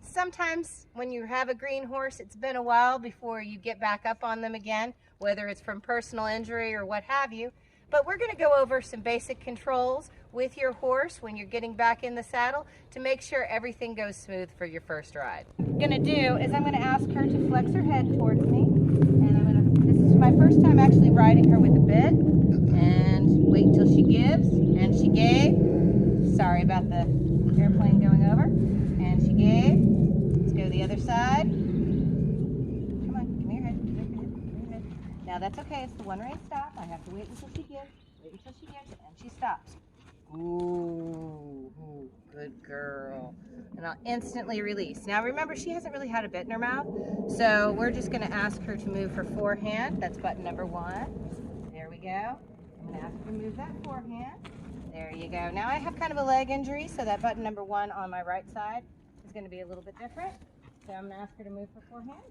Sometimes when you have a green horse, it's been a while before you get back up on them again, whether it's from personal injury or what have you. But we're going to go over some basic controls with your horse when you're getting back in the saddle to make sure everything goes smooth for your first ride. What I'm going to do is I'm going to ask her to flex her head towards me, and this is my first time actually riding her with a bit, and wait until she gives, and she gave. Sorry about the airplane going over. And she gave. Let's go to the other side. Come on, give me your head. Give me your head. Now that's okay. It's the one rein stop. I have to wait until she gives. Wait until she gives, and she stops. Ooh, good girl. And I'll instantly release. Now remember, she hasn't really had a bit in her mouth, so we're just going to ask her to move her forehand. That's button number 1. There we go. I'm going to ask her to move that forehand. There you go. Now I have kind of a leg injury, so that button number 1 on my right side is going to be a little bit different. So I'm going to ask her to move her forehand.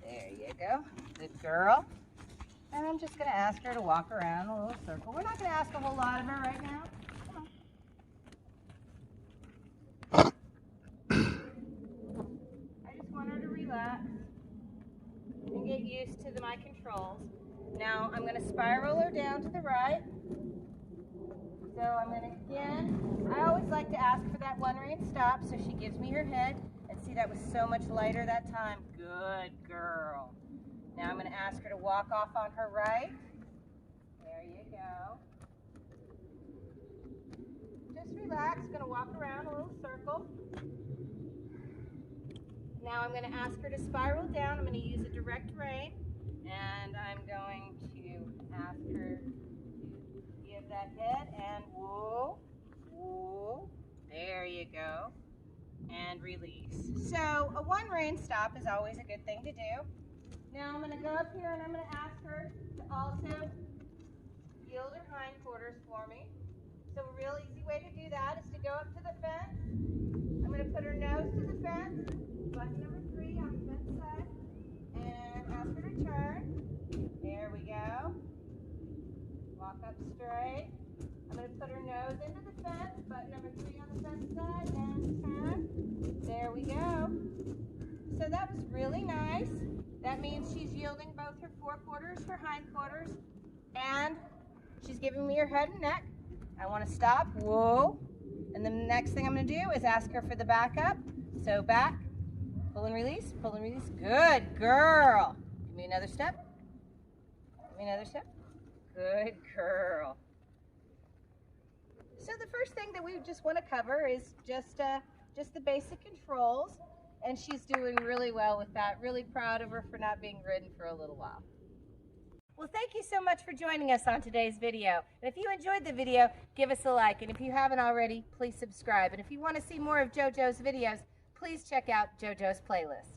There you go. Good girl. And I'm just going to ask her to walk around a little circle. We're not going to ask a whole lot of her right now. Come on. I just want her to relax and get used to my controls. Now I'm going to spiral her down to the right. So I'm going to, again, I always like to ask for that one rein stop so she gives me her head. And see, that was so much lighter that time. Good girl. Now I'm going to ask her to walk off on her right. There you go. Just relax. Going to walk around a little circle. Now I'm going to ask her to spiral down. I'm going to use a direct rein. And I'm going to ask her give that head and whoa, whoa, there you go, and release. So a one rein stop is always a good thing to do. Now I'm going to go up here and I'm going to ask her to also yield her hindquarters for me. So a real easy way to do that is to go up to the fence. I'm going to put her nose to the fence, button number 3 on the fence side, and ask her to turn. There we go. Walk up straight. I'm going to put her nose into the fence, button number 3 on the fence side, and turn. There we go. So that was really nice. That means she's yielding both her forequarters, her hindquarters, and she's giving me her head and neck. I want to stop. Whoa. And the next thing I'm going to do is ask her for the back up. So back, pull and release, pull and release. Good girl. Give me another step. Give me another step. Good girl. So the first thing that we just want to cover is just the basic controls, and she's doing really well with that. Really proud of her for not being ridden for a little while. Well, thank you so much for joining us on today's video. And if you enjoyed the video, give us a like. And if you haven't already, please subscribe. And if you want to see more of JoJo's videos, please check out JoJo's playlist.